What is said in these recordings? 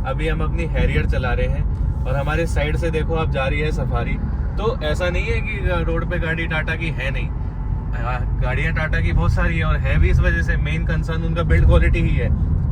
अभी हम अपनी हैरियर चला रहे हैं और हमारे साइड से देखो आप जा रही है सफारी। तो ऐसा नहीं है कि रोड पे गाड़ी टाटा की है नहीं, गाड़ियां टाटा की बहुत सारी है और है भी। इस वजह से मेन कंसर्न उनका बिल्ड क्वालिटी ही है।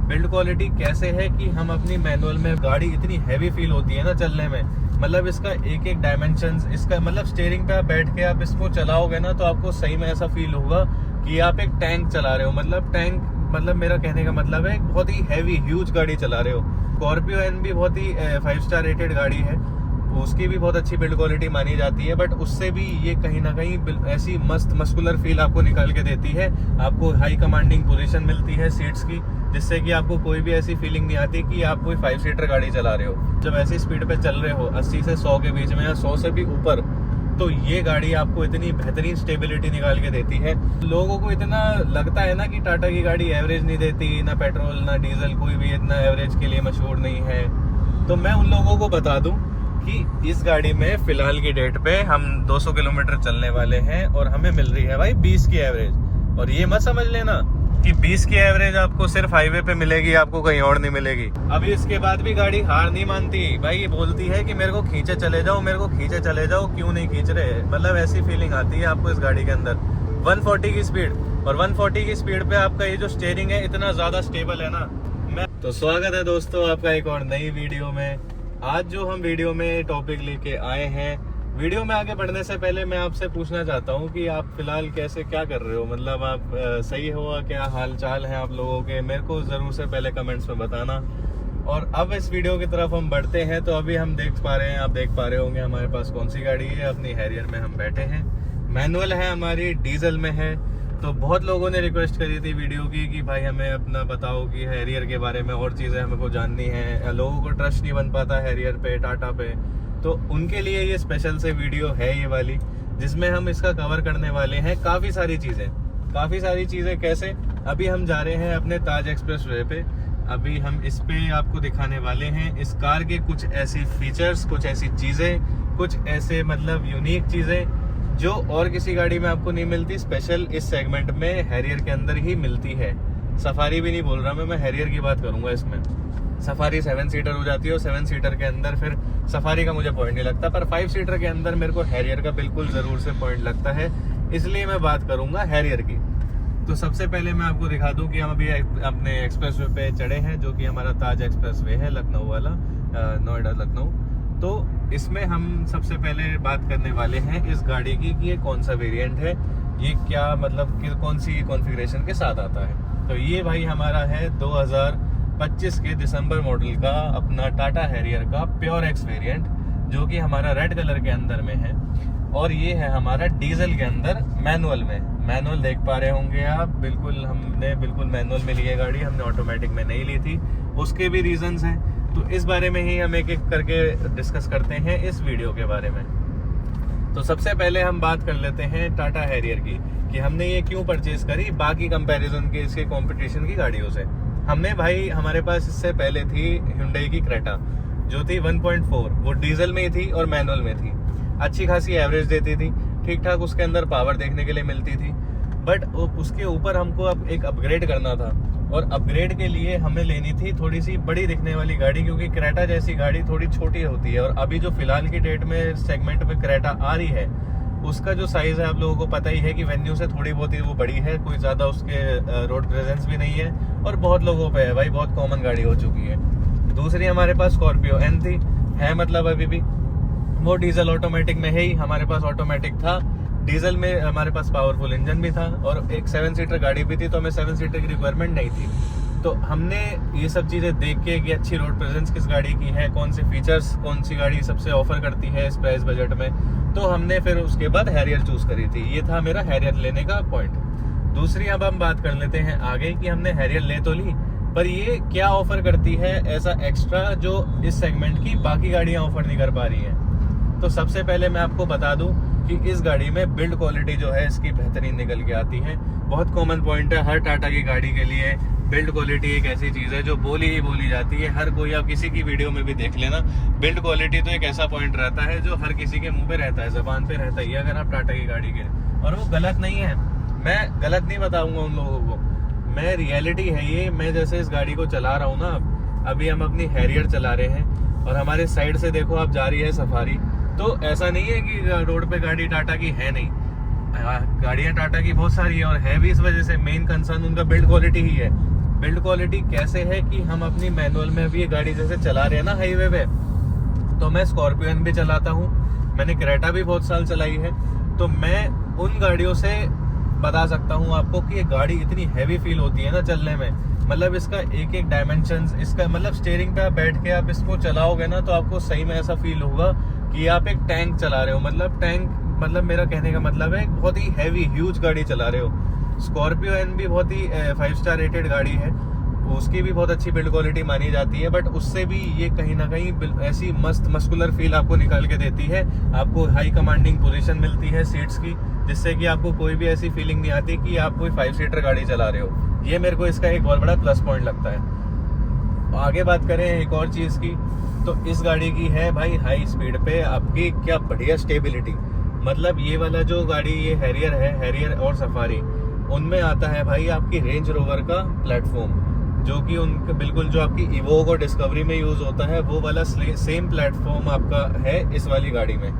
बिल्ड क्वालिटी कैसे है कि हम अपनी मैनुअल में गाड़ी इतनी हैवी फील होती है ना चलने में, मतलब इसका एक एक डायमेंशंस, इसका मतलब स्टीयरिंग पे आप बैठ के आप इसको चलाओगे ना तो आपको सही में ऐसा फील होगा कि आप एक टैंक चला रहे हो। मतलब टैंक, मतलब मेरा कहने का मतलब है बहुत ही हैवी ह्यूज गाड़ी चला रहे हो। स्कॉर्पियो एन भी बहुत ही 5 स्टार रेटेड गाड़ी है, उसकी भी बहुत अच्छी बिल्ड क्वालिटी मानी जाती है, बट उससे भी ये कहीं ना कहीं ऐसी मस्त मस्कुलर फील आपको निकाल के देती है। आपको हाई कमांडिंग पोजीशन मिलती है सीट्स की, जिससे कि आपको कोई भी ऐसी फीलिंग नहीं आती कि आप कोई 5 सीटर गाड़ी चला रहे हो। जब ऐसी स्पीड पे चल रहे हो 80 से 100 के बीच में या 100 से भी ऊपर, तो ये गाड़ी आपको इतनी बेहतरीन स्टेबिलिटी निकाल के देती है। लोगों को इतना लगता है ना कि टाटा की गाड़ी एवरेज नहीं देती, ना पेट्रोल ना डीजल, कोई भी इतना एवरेज के लिए मशहूर नहीं है। तो मैं उन लोगों को बता दूं कि इस गाड़ी में फिलहाल की डेट पे हम 200 किलोमीटर चलने वाले हैं और हमें मिल रही है भाई 20 की एवरेज। और ये मत समझ लेना कि 20 की एवरेज आपको सिर्फ हाईवे पे मिलेगी, आपको कहीं और नहीं मिलेगी। अभी इसके बाद भी गाड़ी हार नहीं मानती भाई, ये बोलती है कि मेरे को खींचे चले जाओ, मेरे को खींचे चले जाओ, क्यों नहीं खींच रहे। मतलब ऐसी फीलिंग आती है आपको इस गाड़ी के अंदर। 140 की स्पीड, और 140 की स्पीड पे आपका ये जो स्टीयरिंग है इतना ज्यादा स्टेबल है ना। तो स्वागत है दोस्तों आपका एक और नई वीडियो में। आज जो हम वीडियो में टॉपिक लेके आए हैं, वीडियो में आगे बढ़ने से पहले मैं आपसे पूछना चाहता हूं कि आप फिलहाल कैसे क्या कर रहे हो, मतलब आप सही हो, क्या हाल चाल है आप लोगों के, मेरे को जरूर से पहले कमेंट्स में बताना। और अब इस वीडियो की तरफ हम बढ़ते हैं। तो अभी हम देख पा रहे हैं, आप देख पा रहे होंगे हमारे पास कौन सी गाड़ी है। अपनी हैरियर में हम बैठे हैं, मैनुअल है हमारी, डीजल में है। तो बहुत लोगों ने रिक्वेस्ट करी थी वीडियो की कि भाई हमें अपना बताओ कि हैरियर के बारे में और चीज़ें हमको जाननी है। लोगों को ट्रस्ट नहीं बन पाता हैरियर पे, टाटा पे, तो उनके लिए ये स्पेशल से वीडियो है ये वाली, जिसमें हम इसका कवर करने वाले हैं काफ़ी सारी चीज़ें। कैसे, अभी हम जा रहे हैं अपने ताज एक्सप्रेस वे पे। अभी हम इस पे आपको दिखाने वाले हैं इस कार के कुछ ऐसी फीचर्स, कुछ ऐसी चीज़ें, कुछ ऐसे मतलब यूनिक चीज़ें जो और किसी गाड़ी में आपको नहीं मिलती, स्पेशल इस सेगमेंट में हैरियर के अंदर ही मिलती है। सफारी भी नहीं बोल रहा मैं हैरियर की बात करूंगा। इसमें सफारी 7 सीटर हो जाती है और 7 सीटर के अंदर फिर सफारी का मुझे पॉइंट नहीं लगता, पर 5 सीटर के अंदर मेरे को हैरियर का बिल्कुल जरूर से पॉइंट लगता है, इसलिए मैं बात करूंगा हैरियर की। तो सबसे पहले मैं आपको दिखा दूं कि हम अभी अपने एक्सप्रेस वे पे चढ़े हैं, जो कि हमारा ताज एक्सप्रेस वे है, लखनऊ वाला, नोएडा लखनऊ। तो इसमें हम सबसे पहले बात करने वाले हैं इस गाड़ी की कि ये कौन सा वेरिएंट है, ये क्या मतलब कि कौन सी कॉन्फ़िगरेशन के साथ आता है। तो ये भाई हमारा है 2025 के दिसंबर मॉडल का अपना टाटा हैरियर का प्योर एक्स वेरिएंट, जो कि हमारा रेड कलर के अंदर में है। और ये है हमारा डीजल के अंदर मैनुअल में। मैनुअल देख पा रहे होंगे आप, बिल्कुल हमने बिल्कुल मैनुअल में ली है गाड़ी, हमने ऑटोमेटिक में नहीं ली थी। उसके भी रीजंस हैं, तो इस बारे में ही हम एक एक करके डिस्कस करते हैं इस वीडियो के बारे में। तो सबसे पहले हम बात कर लेते हैं टाटा हैरियर की कि हमने ये क्यों परचेज करी बाकी कंपैरिजन के, इसके कंपटीशन की गाड़ियों से। हमने भाई, हमारे पास इससे पहले थी Hyundai की क्रेटा, जो थी 1.4, वो डीजल में थी और मैनुअल में थी। अच्छी खासी एवरेज देती थी, ठीक ठाक उसके अंदर पावर देखने के लिए मिलती थी, बट उसके ऊपर हमको अब एक अपग्रेड करना था। और अपग्रेड के लिए हमें लेनी थी थोड़ी सी बड़ी दिखने वाली गाड़ी, क्योंकि क्रेटा जैसी गाड़ी थोड़ी छोटी होती है। और अभी जो फिलहाल की डेट में सेगमेंट में क्रेटा आ रही है, उसका जो साइज है आप लोगों को पता ही है कि वेन्यू से थोड़ी बहुत ही वो बड़ी है, कोई ज़्यादा उसके रोड प्रेजेंस भी नहीं है और बहुत लोगों पे है भाई, बहुत कॉमन गाड़ी हो चुकी है। दूसरी हमारे पास स्कॉर्पियो एन थी, है मतलब अभी भी वो डीजल ऑटोमेटिक में है ही, हमारे पास ऑटोमेटिक था। डीजल में हमारे पास पावरफुल इंजन भी था और एक 7 सीटर गाड़ी भी थी, तो हमें 7 सीटर की रिक्वायरमेंट नहीं थी। तो हमने ये सब चीज़ें देख के कि अच्छी रोड प्रेजेंस किस गाड़ी की है, कौन से फीचर्स कौन सी गाड़ी सबसे ऑफर करती है इस प्राइस बजट में, तो हमने फिर उसके बाद हैरियर चूज करी थी। ये था मेरा हैरियर लेने का पॉइंट। दूसरी अब हम बात कर लेते हैं आगे कि हमने हैरियर ले तो ली, पर ये क्या ऑफर करती है ऐसा एक्स्ट्रा जो इस सेगमेंट की बाकी गाड़ियाँ ऑफर नहीं कर पा रही हैं। तो सबसे पहले मैं आपको बता दूं कि इस गाड़ी में बिल्ड क्वालिटी जो है इसकी बेहतरीन निकल के आती है। बहुत कॉमन पॉइंट है हर टाटा की गाड़ी के लिए, बिल्ड क्वालिटी एक ऐसी चीज़ है जो बोली ही बोली जाती है। हर कोई, आप किसी की वीडियो में भी देख लेना, बिल्ड क्वालिटी तो एक ऐसा पॉइंट रहता है जो हर किसी के मुंह पे रहता है, जबान पे रहता ही है अगर आप टाटा की गाड़ी के। और वो गलत नहीं है, मैं गलत नहीं बताऊंगा उन लोगों को, मैं रियलिटी है ये। मैं जैसे इस गाड़ी को चला रहा हूँ ना, अभी हम अपनी हैरियर चला रहे हैं और हमारे साइड से देखो आप जा रही है सफारी। तो ऐसा नहीं है कि रोड पे गाड़ी टाटा की है नहीं, गाड़ियां टाटा की बहुत सारी है और है भी। इस वजह से मेन कंसर्न उनका बिल्ड क्वालिटी ही है। बिल्ड क्वालिटी कैसे है कि हम अपनी मैनुअल में अभी ये गाड़ी जैसे चला रहे हैं ना हाईवे पे, तो मैं स्कॉर्पियन भी चलाता हूँ, मैंने क्रेटा भी बहुत साल चलाई है, तो मैं उन गाड़ियों से बता सकता हूँ आपको कि ये गाड़ी इतनी हैवी फील होती है ना चलने में। मतलब इसका एक एक डायमेंशंस, इसका मतलब स्टीयरिंग पे आप बैठ के आप इसको चलाओगे ना तो आपको सही में ऐसा फील होगा कि आप एक टैंक चला रहे हो। मतलब टैंक, मतलब मेरा कहने का मतलब है बहुत ही हैवी ह्यूज गाड़ी चला रहे हो। स्कॉर्पियो एन भी बहुत ही 5 स्टार रेटेड गाड़ी है, उसकी भी बहुत अच्छी बिल्ड क्वालिटी मानी जाती है, बट उससे भी ये कहीं ना कहीं ऐसी मस्त मस्कुलर फील आपको निकाल के देती है। आपको हाई कमांडिंग पोजीशन मिलती है सीट्स की, जिससे कि आपको कोई भी ऐसी फीलिंग नहीं आती कि आप कोई 5 सीटर गाड़ी चला रहे हो। ये मेरे को इसका एक बहुत बड़ा प्लस पॉइंट लगता है। आगे बात करें एक और चीज़ की, तो इस गाड़ी की है भाई हाई स्पीड पे आपकी क्या बढ़िया स्टेबिलिटी। मतलब ये वाला जो गाड़ी ये हैरियर है, हैरियर और सफारी, उनमें आता है भाई आपकी रेंज रोवर का प्लेटफॉर्म, जो कि उनका बिल्कुल जो आपकी इवोक और डिस्कवरी में यूज होता है वो वाला सेम प्लेटफॉर्म आपका है इस वाली गाड़ी में,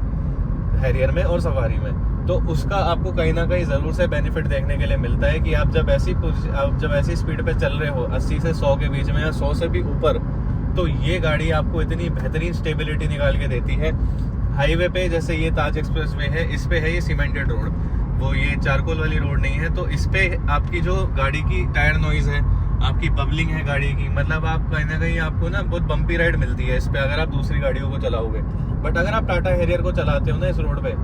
हैरियर में और सफारी में। तो उसका आपको कहीं ना कहीं जरूर से बेनिफिट देखने के लिए मिलता है कि आप जब ऐसी स्पीड पे चल रहे हो 80 से 100 के बीच में या 100 से भी ऊपर, तो ये गाड़ी आपको इतनी बेहतरीन स्टेबिलिटी निकाल के देती है। हाईवे पे जैसे ये ताज एक्सप्रेस वे है, इस पे है ये सीमेंटेड रोड, वो ये चारकोल वाली रोड नहीं है, तो इस पे आपकी जो गाड़ी की टायर नॉइज है, आपकी बबलिंग है गाड़ी की, मतलब आप कहीं ना कहीं आपको ना बहुत बम्पी राइड मिलती है इस पे अगर आप दूसरी गाड़ियों को चलाओगे। बट अगर आप टाटा हैरियर को चलाते हो ना इस रोड पे,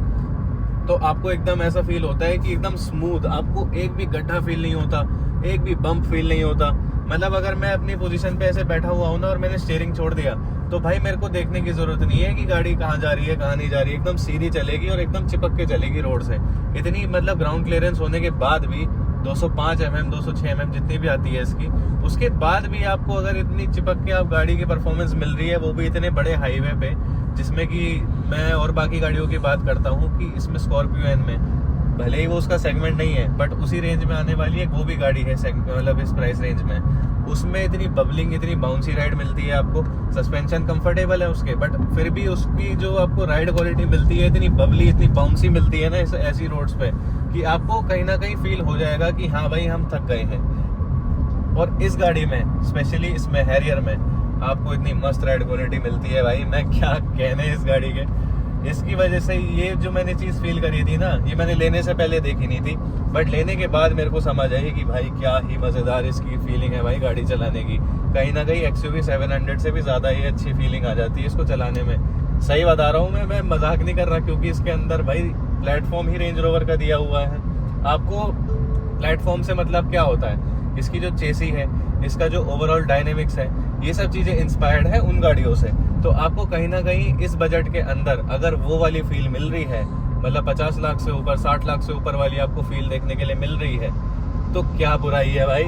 तो आपको एकदम ऐसा फील होता है कि एकदम स्मूथ, आपको एक भी गड्ढा फील नहीं होता, एक भी बम्प फील नहीं होता। मतलब अगर मैं अपनी पोजीशन पे ऐसे बैठा हुआ हूँ ना और मैंने स्टीयरिंग छोड़ दिया, तो भाई मेरे को देखने की जरूरत नहीं है कि गाड़ी कहाँ जा रही है कहाँ नहीं जा रही है, एकदम सीधी चलेगी और एकदम चिपक के चलेगी रोड से। इतनी मतलब ग्राउंड क्लियरेंस होने के बाद भी 205 mm 206 mm जितनी भी आती है इसकी, उसके बाद भी आपको अगर इतनी चिपक के आप गाड़ी की परफॉर्मेंस मिल रही है, वो भी इतने बड़े हाईवे पे, जिसमें कि मैं और बाकी गाड़ियों की बात करता हूँ कि इसमें स्कॉर्पियो एन में भले ही वो उसका सेगमेंट नहीं है, बट उसी रेंज में आने वाली एक वो भी गाड़ी है मतलब इस प्राइस रेंज में, उसमें इतनी बबलिंग, इतनी बाउंसी राइड मिलती है आपको। सस्पेंशन कंफर्टेबल है उसके, बट फिर भी उसकी जो आपको राइड क्वालिटी मिलती है इतनी बबली, इतनी बाउंसी मिलती है ना ऐसी रोड्स पे कि आपको कहीं ना कहीं फील हो जाएगा कि हाँ भाई हम थक गए हैं। और इस गाड़ी में स्पेशली इसमें हैरियर में आपको इतनी मस्त राइड क्वालिटी मिलती है भाई, मैं क्या कहने इस गाड़ी के। इसकी वजह से ये जो मैंने चीज़ फील करी थी ना, ये मैंने लेने से पहले देखी नहीं थी, बट लेने के बाद मेरे को समझ आई कि भाई क्या ही मज़ेदार इसकी फीलिंग है भाई गाड़ी चलाने की। कहीं ना कहीं XUV 700 से भी ज़्यादा ये अच्छी फीलिंग आ जाती है इसको चलाने में। सही बता रहा हूँ मैं मजाक नहीं कर रहा, क्योंकि इसके अंदर भाई प्लेटफॉर्म ही रेंज रोवर का दिया हुआ है। आपको प्लेटफॉर्म से मतलब क्या होता है, इसकी जो चेसी है, इसका जो ओवरऑल डायनेमिक्स है, ये सब चीज़ें इंस्पायर्ड है उन गाड़ियों से। तो आपको कहीं ना कहीं इस बजट के अंदर अगर वो वाली फील मिल रही है, मतलब 50 लाख से ऊपर 60 लाख से ऊपर वाली आपको फील देखने के लिए मिल रही है, तो क्या बुराई है भाई,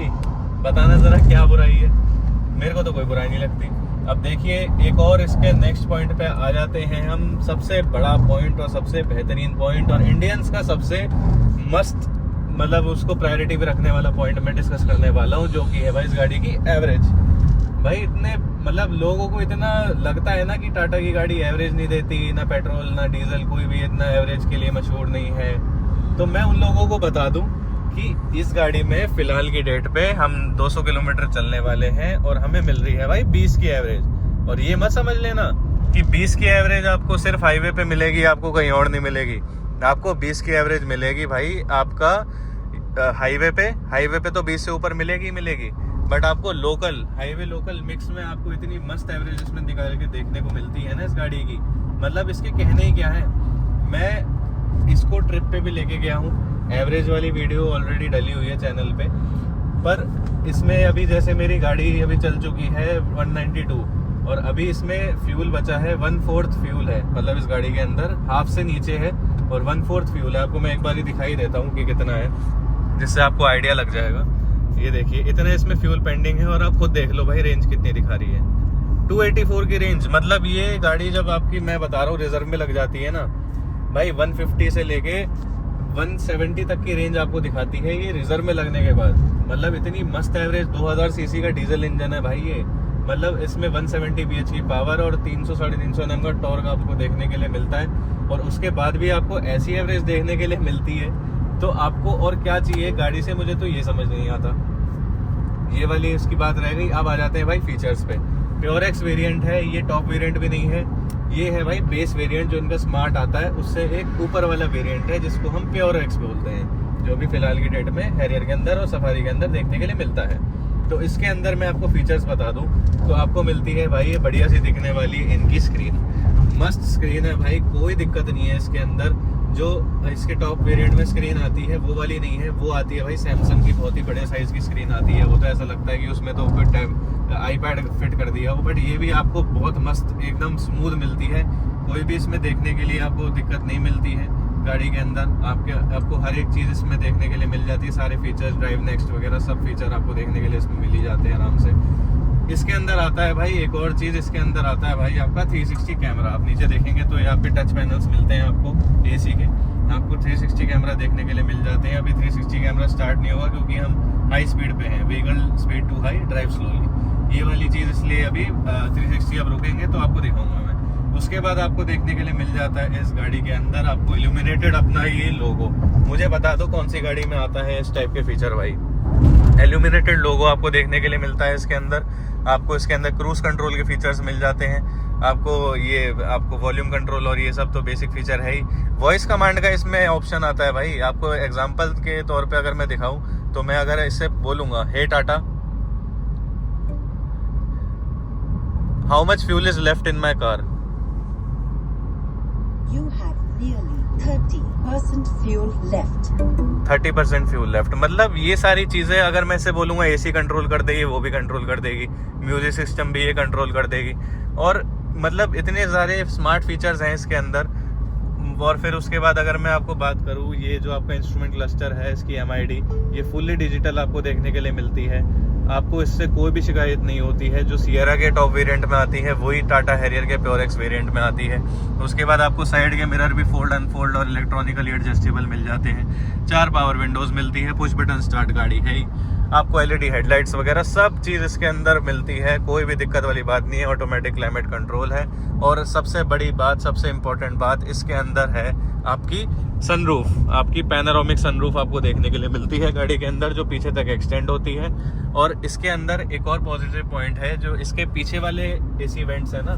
बताना जरा क्या बुराई है। मेरे को तो कोई बुराई नहीं लगती। अब देखिए एक और इसके नेक्स्ट पॉइंट पे आ जाते हैं हम, सबसे बड़ा पॉइंट और सबसे बेहतरीन पॉइंट और इंडियंस का सबसे मस्त मतलब उसको प्रायोरिटी भी रखने वाला पॉइंट मैं डिस्कस करने वाला हूँ, जो कि है भाई इस गाड़ी की एवरेज। भाई इतने मतलब लोगों को इतना लगता है ना कि टाटा की गाड़ी एवरेज नहीं देती, ना पेट्रोल ना डीजल, कोई भी इतना एवरेज के लिए मशहूर नहीं है। तो मैं उन लोगों को बता दूं कि इस गाड़ी में फिलहाल की डेट पे हम 200 किलोमीटर चलने वाले हैं और हमें मिल रही है भाई 20 की एवरेज। और ये मत समझ लेना कि 20 की एवरेज आपको सिर्फ हाईवे पे मिलेगी, आपको कहीं और नहीं मिलेगी। आपको 20 की एवरेज मिलेगी भाई आपका हाईवे पे तो 20 से ऊपर मिलेगी, बट आपको लोकल हाईवे लोकल मिक्स में आपको इतनी मस्त एवरेज इसमें निकाल के देखने को मिलती है ना इस गाड़ी की। मतलब इसके कहने ही क्या है। मैं इसको ट्रिप पे भी लेके गया हूँ, एवरेज वाली वीडियो ऑलरेडी डली हुई है चैनल पे, पर इसमें अभी जैसे मेरी गाड़ी अभी चल चुकी है 192 और अभी इसमें फ्यूल बचा है 1/4 फ्यूल है, मतलब इस गाड़ी के अंदर हाफ से नीचे है और 1/4 फ्यूल है। आपको मैं एक बार ही दिखाई देता हूँ कि कितना है, जिससे आपको आइडिया लग जाएगा। ये देखिए इतना इसमें फ्यूल पेंडिंग है और आप खुद देख लो भाई रेंज कितनी दिखा रही है, 284 की रेंज। मतलब ये गाड़ी जब आपकी मैं बता रहा हूँ रिजर्व में लग जाती है ना भाई, 150 से लेके 170 तक की रेंज आपको दिखाती है ये रिजर्व में लगने के बाद। मतलब इतनी मस्त एवरेज, 2000 सीसी का डीजल इंजन है भाई ये। मतलब इसमें 170 bh की पावर और 300-350 Nm का टॉर्क आपको देखने के लिए मिलता है। और उसके बाद भी आपको ऐसी एवरेज देखने के लिए मिलती है, तो आपको और क्या चाहिए गाड़ी से, मुझे तो ये समझ नहीं आता। ये वाली इसकी बात रह गई। अब आ जाते हैं भाई फीचर्स पे। प्योर एक्स वेरिएंट है, ये टॉप वेरिएंट भी नहीं है, ये है भाई बेस वेरिएंट जो इनका स्मार्ट आता है, उससे एक ऊपर वाला वेरिएंट है जिसको हम प्योर एक्स बोलते हैं, जो भी फिलहाल की डेट में हैरियर के अंदर और सफारी के अंदर देखने के लिए मिलता है। तो इसके अंदर मैं आपको फीचर्स बता दूं तो आपको मिलती है भाई ये बढ़िया सी दिखने वाली इनकी स्क्रीन। मस्त स्क्रीन है भाई, कोई दिक्कत नहीं है इसके अंदर। जो इसके टॉप वेरिएंट में स्क्रीन आती है वो वाली नहीं है, वो आती है भाई सैमसंग की बहुत ही बड़े साइज की स्क्रीन आती है। वो तो ऐसा लगता है कि उसमें तो आईपैड फिट कर दिया हो, बट ये भी आपको बहुत मस्त एकदम स्मूथ मिलती है। कोई भी इसमें देखने के लिए आपको दिक्कत नहीं मिलती है। गाड़ी के अंदर आपको हर एक चीज़ इसमें देखने के लिए मिल जाती है। सारे फीचर्स, ड्राइव नेक्स्ट वगैरह सब फीचर आपको देखने के लिए इसमें मिल ही जाते हैं आराम से। इसके अंदर आता है भाई एक और चीज़, इसके अंदर आता है भाई आपका 360 कैमरा। आप नीचे देखेंगे तो यहाँ पे टच पैनल्स मिलते हैं आपको एसी के, आपको 360 कैमरा देखने के लिए मिल जाते हैं। अभी 360 कैमरा स्टार्ट नहीं होगा क्योंकि हम हाई स्पीड पे हैं, vehicle speed too high drive slowly, ये वाली चीज़ इसलिए अभी 360 अब रुकेंगे तो आपको दिखाऊंगा मैं। उसके बाद आपको देखने के लिए मिल जाता है इस गाड़ी के अंदर आपको इल्यूमिनेटेड अपना ये लोगो। मुझे बता दो कौन सी गाड़ी में आता है इस टाइप के फीचर भाई। इल्यूमिनेटेड लोगो आपको देखने के लिए मिलता है इसके अंदर। आपको इसके अंदर क्रूज कंट्रोल के फीचर्स मिल जाते हैं, आपको वॉल्यूम कंट्रोल और ये सब तो बेसिक फीचर है ही। वॉइस कमांड का इसमें ऑप्शन आता है भाई। आपको एग्जांपल के तौर पे अगर मैं दिखाऊं तो मैं अगर इससे बोलूंगा hey Tata, how much fuel is left in my car, You have nearly 30% fuel left. 30% fuel left. मतलब ये सारी चीज़ें अगर मैं इसे बोलूँगा एसी कंट्रोल कर देगी, वो भी कंट्रोल कर देगी, म्यूजिक सिस्टम भी ये कंट्रोल कर देगी। और मतलब इतने सारे स्मार्ट फीचर्स हैं इसके अंदर। और फिर उसके बाद अगर मैं आपको बात करूँ, ये जो आपका इंस्ट्रूमेंट क्लस्टर है इसकी MID, ये फुल्ली डिजिटल आपको देखने के लिए मिलती है। आपको इससे कोई भी शिकायत नहीं होती है। जो सियरा के टॉप वेरिएंट में आती है वही टाटा हैरियर के प्योर एक्स वेरिएंट में आती है। उसके बाद आपको साइड के मिरर भी फोल्ड अनफोल्ड और इलेक्ट्रॉनिकली एडजस्टेबल मिल जाते हैं। 4 पावर विंडोज मिलती है, पुश बटन स्टार्ट गाड़ी है ही। आपको LED हेडलाइट्स वगैरह सब चीज़ इसके अंदर मिलती है, कोई भी दिक्कत वाली बात नहीं है। ऑटोमेटिक क्लाइमेट कंट्रोल है। और सबसे बड़ी बात, सबसे इम्पोर्टेंट बात इसके अंदर है आपकी सनरूफ। आपकी पैनोरामिक सनरूफ आपको देखने के लिए मिलती है गाड़ी के अंदर, जो पीछे तक एक्सटेंड होती है। और इसके अंदर एक और पॉजिटिव पॉइंट है, जो इसके पीछे वाले AC वेंट्स है ना,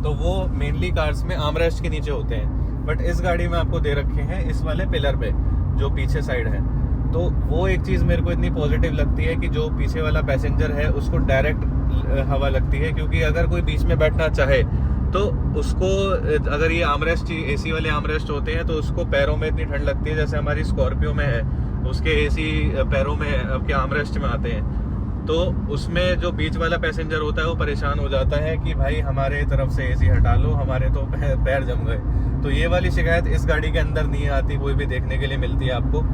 तो वो मेनली कार्स में आर्मरेस्ट के नीचे होते हैं, बट इस गाड़ी में आपको दे रखे हैं इस वाले पिलर पे जो पीछे साइड है। तो वो एक चीज़ मेरे को इतनी पॉजिटिव लगती है कि जो पीछे वाला पैसेंजर है उसको डायरेक्ट हवा लगती है। क्योंकि अगर कोई बीच में बैठना चाहे तो उसको, अगर ये आर्मरेस्ट AC वाले आर्मरेस्ट होते हैं तो उसको पैरों में इतनी ठंड लगती है, जैसे हमारी स्कॉर्पियो में है, उसके AC पैरों में आपके आर्मरेस्ट में आते हैं। तो उसमें जो बीच वाला पैसेंजर होता है वो परेशान हो जाता है कि भाई हमारे तरफ से AC हटा लो, हमारे तो पैर जम गए। तो ये वाली शिकायत इस गाड़ी के अंदर नहीं आती, कोई भी देखने के लिए मिलती है आपको।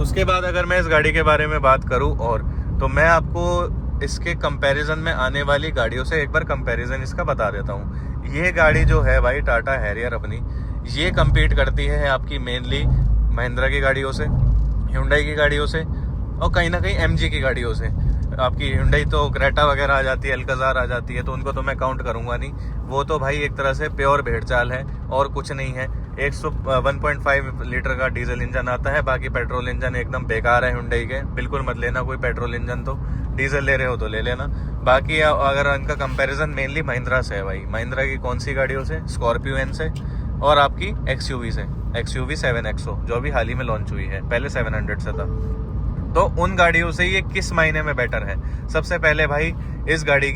उसके बाद अगर मैं इस गाड़ी के बारे में बात करूं और, तो मैं आपको इसके कंपैरिजन में आने वाली गाड़ियों से एक बार कंपैरिजन इसका बता देता हूं। ये गाड़ी जो है भाई टाटा हैरियर अपनी, ये compete करती है आपकी मेनली महिंद्रा की गाड़ियों से, Hyundai की गाड़ियों से और कहीं ना कहीं MG की गाड़ियों से। आपकी Hyundai तो क्रेटा वगैरह आ जाती है, अल्काजार आ जाती है, तो उनको तो मैं काउंट करूंगा नहीं। वो तो भाई एक तरह से प्योर भेड़चाल है और कुछ नहीं है। 1.5 लीटर का डीजल इंजन आता है, बाकी पेट्रोल इंजन एकदम बेकार है Hyundai के, बिल्कुल मत लेना कोई पेट्रोल इंजन। तो डीजल ले रहे हो तो ले लेना। बाकी अगर इनका कंपैरिजन मेनली महिंद्रा से है भाई। महिंद्रा की कौन सी गाड़ियों से? स्कॉर्पियो एन से और आपकी XUV से, XUV 7XO जो अभी हाल ही में लॉन्च हुई है, पहले 700 से था। तो उन गाड़ियों से ये किस महीने में बेटर है? सबसे पहले भाई इस गाड़ी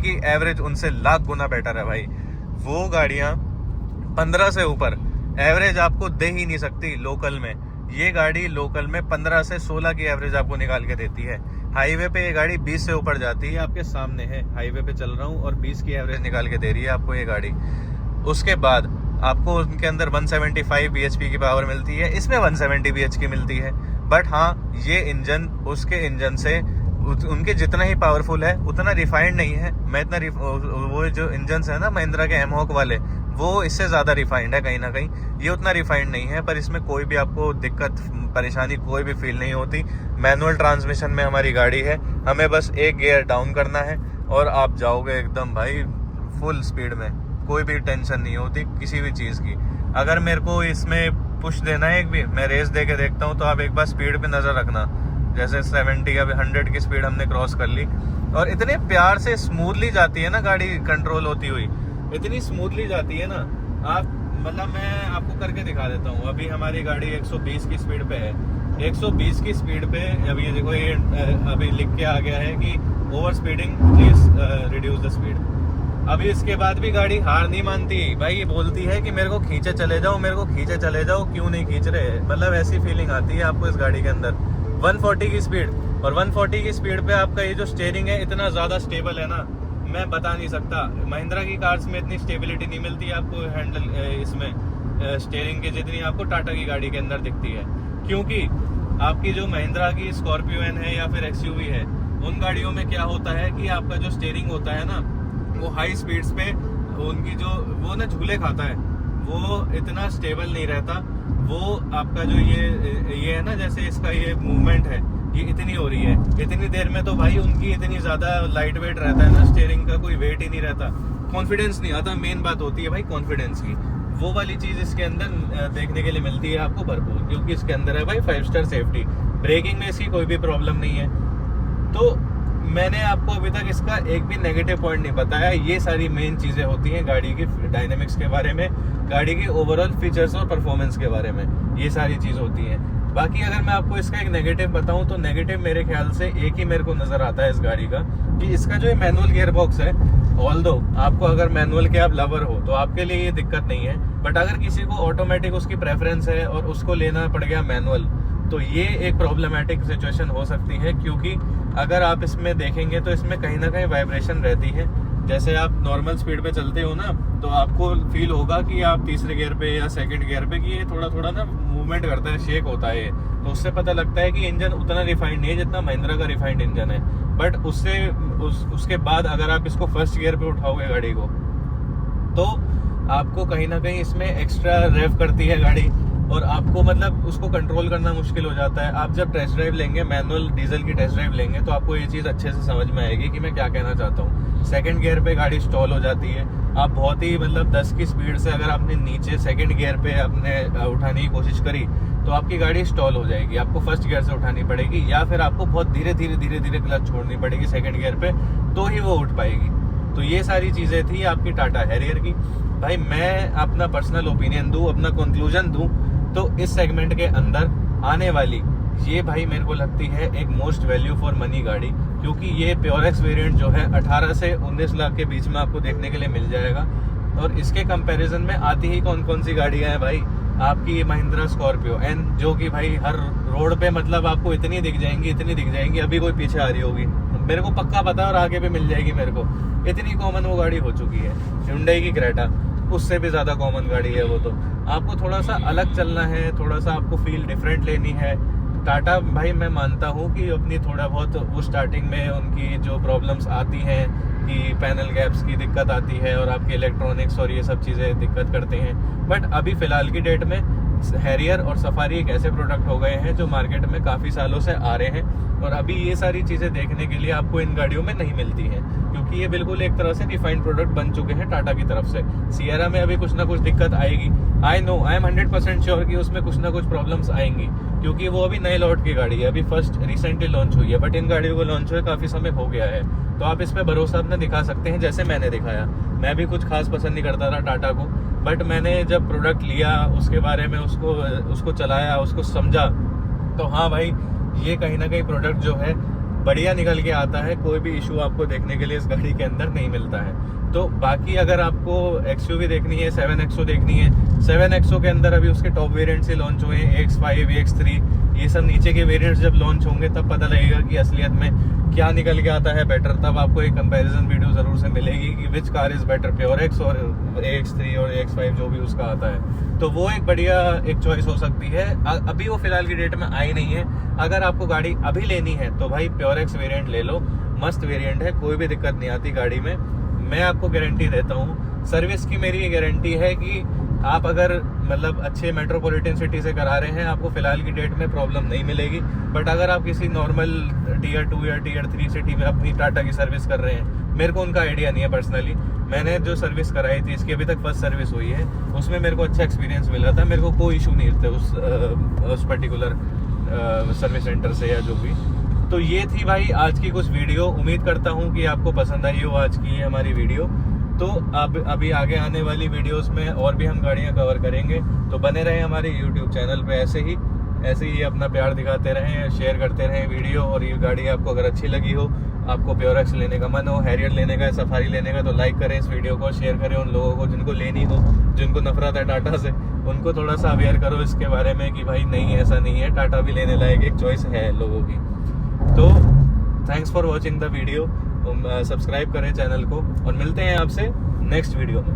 की एवरेज उनसे लाख गुना बेटर है भाई। वो गाड़ियाँ 15 से ऊपर एवरेज आपको दे ही नहीं सकती लोकल में। ये गाड़ी लोकल में 15 से 16 की एवरेज आपको निकाल के देती है। हाईवे पे ये गाड़ी 20 से ऊपर जाती है, आपके सामने है, हाईवे पे चल रहा हूँ और 20 की एवरेज निकाल के दे रही है आपको ये गाड़ी। उसके बाद आपको उनके अंदर 175 bhp की पावर मिलती है, इसमें 170 bh की मिलती है। बट हाँ, ये इंजन उसके इंजन से उनके जितना ही पावरफुल है उतना रिफाइंड नहीं है। मैं इतना वो जो इंजन है ना महिंद्रा के एमहॉक वाले, वो इससे ज़्यादा रिफाइंड है कहीं ना कहीं। ये उतना रिफाइंड नहीं है, पर इसमें कोई भी आपको दिक्कत परेशानी कोई भी फील नहीं होती। मैनुअल ट्रांसमिशन में हमारी गाड़ी है, हमें बस एक गियर डाउन करना है और आप जाओगे एकदम भाई फुल स्पीड में, कोई भी टेंशन नहीं होती किसी भी चीज़ की। अगर मेरे को इसमें पुश देना है एक भी, मैं रेस दे के देखता हूँ, तो आप एक बार स्पीड पे नज़र रखना, जैसे 70 या 100 की स्पीड हमने क्रॉस कर ली और इतने प्यार से स्मूथली जाती है ना गाड़ी, कंट्रोल होती हुई इतनी स्मूथली जाती है ना। आप मतलब मैं आपको करके दिखा देता हूँ। अभी हमारी गाड़ी 120 की स्पीड पे है, 120 की स्पीड पे अभी ये देखो, ये अभी लिख के आ गया है कि over speeding please reduce the speed. अभी इसके बाद भी गाड़ी हार नहीं मानती भाई, ये बोलती है कि मेरे को खींचे चले जाओ, मेरे को खींचे चले जाओ, क्यों नहीं खींच रहे। मतलब ऐसी फीलिंग आती है आपको इस गाड़ी के अंदर। 140 की स्पीड, और 140 की स्पीड पे आपका ये जो स्टीयरिंग है इतना ज़्यादा स्टेबल है ना, मैं बता नहीं सकता। महिंद्रा की कार्स में इतनी स्टेबिलिटी नहीं मिलती आपको हैंडल इसमें स्टीयरिंग के जितनी आपको टाटा की गाड़ी के अंदर दिखती है। क्योंकि आपकी जो महिंद्रा की स्कॉर्पियो एन है या फिर एक्सयूवी है, उन गाड़ियों में क्या होता है कि आपका जो स्टीयरिंग होता है ना, वो हाई स्पीड्स पे उनकी जो वो ना झूले खाता है, वो इतना स्टेबल नहीं रहता। वो आपका जो ये है ना, जैसे इसका ये मूवमेंट है, ये इतनी हो रही है, इतनी देर में तो भाई उनकी इतनी ज्यादा लाइट वेट रहता है ना स्टीयरिंग का, कोई वेट ही नहीं रहता, कॉन्फिडेंस नहीं आता। मेन बात होती है भाई कॉन्फिडेंस की, वो वाली चीज इसके अंदर देखने के लिए मिलती है आपको भरपूर, क्योंकि इसके अंदर है भाई 5 स्टार सेफ्टी। ब्रेकिंग में इसकी कोई भी प्रॉब्लम नहीं है। तो मैंने आपको अभी तक इसका एक भी नेगेटिव पॉइंट नहीं बताया। ये सारी मेन चीजें होती हैं गाड़ी की डायनेमिक्स के बारे में, गाड़ी की ओवरऑल फीचर्स और परफॉर्मेंस के बारे में, ये सारी चीज होती हैं। बाकी अगर मैं आपको इसका एक नेगेटिव बताऊं तो नेगेटिव मेरे ख्याल से एक ही मेरे को नजर आता है इस गाड़ी का, कि इसका जो मैनुअल गियर बॉक्स है, ऑल्दो आपको अगर मैनुअल के आप लवर हो तो आपके लिए ये दिक्कत नहीं है, बट अगर किसी को ऑटोमेटिक उसकी प्रेफरेंस है और उसको लेना पड़ गया मैनुअल, तो ये एक प्रॉब्लमेटिक सिचुएशन हो सकती है। क्योंकि अगर आप इसमें देखेंगे तो इसमें कहीं ना कहीं वाइब्रेशन रहती है। जैसे आप नॉर्मल स्पीड पे चलते हो ना, तो आपको फील होगा कि आप तीसरे गियर पे या सेकंड गियर पे कि ये थोड़ा थोड़ा ना मूवमेंट करता है, शेक होता है, तो उससे पता लगता है कि इंजन उतना रिफाइंड नहीं है जितना महिंद्रा का रिफाइंड इंजन है। बट उसके बाद अगर आप इसको फर्स्ट गियर पे उठाओगे गाड़ी को, तो आपको कहीं ना कहीं इसमें एक्स्ट्रा रेव करती है गाड़ी, और आपको मतलब उसको कंट्रोल करना मुश्किल हो जाता है। आप जब टेस्ट ड्राइव लेंगे, मैनुअल डीजल की टेस्ट ड्राइव लेंगे, तो आपको ये चीज़ अच्छे से समझ में आएगी कि मैं क्या कहना चाहता हूँ। सेकंड गियर पे गाड़ी स्टॉल हो जाती है। आप बहुत ही मतलब 10 की स्पीड से अगर आपने नीचे सेकंड गियर पे आपने उठाने की कोशिश करी, तो आपकी गाड़ी स्टॉल हो जाएगी, आपको फर्स्ट गियर से उठानी पड़ेगी, या फिर आपको बहुत धीरे धीरे क्लच छोड़नी पड़ेगी सेकंड गियर पे, तो ही वो उठ पाएगी। तो ये सारी चीज़ें थी आपकी टाटा हैरियर की। भाई मैं अपना पर्सनल ओपिनियन दूँ, अपना कंक्लूजन दूँ, तो इस सेगमेंट के अंदर आने वाली ये भाई मेरे को लगती है एक मोस्ट वैल्यू फॉर मनी गाड़ी, क्योंकि ये प्योरेक्स वेरिएंट जो है 18 से 19 लाख के बीच में आपको देखने के लिए मिल जाएगा। और इसके कंपैरिजन में आती ही कौन कौन सी गाड़ियां हैं भाई, आपकी महिंद्रा स्कॉर्पियो एन, जो कि भाई हर रोड पे मतलब आपको इतनी दिख जाएंगी, अभी कोई पीछे आ रही होगी, मेरे को पक्का पता है, और आगे भी मिल जाएगी मेरे को, इतनी कॉमन वो गाड़ी हो चुकी है। Hyundai की क्रेटा उससे भी ज़्यादा कॉमन गाड़ी है वो। तो आपको थोड़ा सा अलग चलना है, थोड़ा सा आपको फील डिफरेंट लेनी है। टाटा भाई मैं मानता हूँ कि अपनी थोड़ा बहुत वो स्टार्टिंग में उनकी जो प्रॉब्लम्स आती हैं कि पैनल गैप्स की दिक्कत आती है और आपके इलेक्ट्रॉनिक्स और ये सब चीज़ें दिक्कत करते हैं, बट अभी फ़िलहाल की डेट में हैरियर और सफारी एक ऐसे प्रोडक्ट हो गए हैं जो मार्केट में काफ़ी सालों से आ रहे हैं, और अभी ये सारी चीज़ें देखने के लिए आपको इन गाड़ियों में नहीं मिलती हैं, क्योंकि ये बिल्कुल एक तरह से रिफाइंड प्रोडक्ट बन चुके हैं टाटा की तरफ से। सिएरा में अभी कुछ ना कुछ दिक्कत आएगी, आई एम 100% श्योर कि उसमें कुछ ना कुछ प्रॉब्लम्स आएंगी, क्योंकि वो अभी नए लॉट की गाड़ी है, अभी फर्स्ट रिसेंटली लॉन्च हुई है, बट इन गाड़ियों को लॉन्च हुए काफ़ी समय हो गया है। तो आप इस पर भरोसा अपना दिखा सकते हैं, जैसे मैंने दिखाया। मैं भी कुछ खास पसंद नहीं करता था टाटा को, बट मैंने जब प्रोडक्ट लिया, उसके बारे में उसको चलाया, उसको समझा, तो हाँ भाई ये कहीं ना कहीं प्रोडक्ट जो है बढ़िया निकल के आता है। कोई भी इशू आपको देखने के लिए इस गाड़ी के अंदर नहीं मिलता है। तो बाकी अगर आपको एक्सयूवी देखनी है, 7XO देखनी है, 7XO के अंदर अभी उसके टॉप वेरिएंट से लॉन्च हुए हैं, EX5, EX3, ये सब नीचे के वेरिएंट्स जब लॉन्च होंगे तब पता लगेगा कि असलियत में क्या निकल के आता है बेटर। तब आपको एक कंपैरिजन वीडियो ज़रूर से मिलेगी कि विच कार इज़ बेटर, प्योरेक्स और EX3 और EX5 जो भी उसका आता है। तो वो एक बढ़िया एक चॉइस हो सकती है। अभी वो फिलहाल की डेट में आई नहीं है। अगर आपको गाड़ी अभी लेनी है तो भाई प्योरेक्स वेरिएंट ले लो, मस्त वेरिएंट है, कोई भी दिक्कत नहीं आती गाड़ी में। मैं आपको गारंटी देता हूँ सर्विस की मेरी ये गारंटी है कि आप अगर मतलब अच्छे मेट्रोपॉलिटन सिटी से करा रहे हैं, आपको फिलहाल की डेट में प्रॉब्लम नहीं मिलेगी। बट अगर आप किसी नॉर्मल टीयर 2 या टीयर 3 सिटी में अपनी टाटा की सर्विस कर रहे हैं, मेरे को उनका आइडिया नहीं है पर्सनली, मैंने जो सर्विस कराई थी इसकी अभी तक फर्स्ट सर्विस हुई है, उसमें मेरे को अच्छा एक्सपीरियंस मिला था, मेरे को कोई इशू नहीं थे उस पर्टिकुलर सर्विस सेंटर से या जो भी। तो ये थी भाई आज की कुछ वीडियो, उम्मीद करता हूँ कि आपको पसंद आई हो आज की हमारी वीडियो। तो अब अभी आगे आने वाली वीडियोस में और भी हम गाड़ियाँ कवर करेंगे, तो बने रहें हमारे यूट्यूब चैनल पे ऐसे ही अपना प्यार दिखाते रहें, शेयर करते रहें वीडियो। और ये गाड़ी आपको अगर अच्छी लगी हो, आपको प्योरएक्स लेने का मन हो, हैरियर लेने का, सफारी लेने का, तो लाइक करें इस वीडियो को, शेयर करें उन लोगों को जिनको लेनी हो, जिनको नफरत है टाटा से, उनको थोड़ा सा अवेयर करो इसके बारे में कि भाई नहीं ऐसा नहीं है, टाटा भी लेने लायक एक चॉइस है लोगों की। तो thanks for watching the video, subscribe करें चैनल को और मिलते हैं आपसे नेक्स्ट वीडियो में।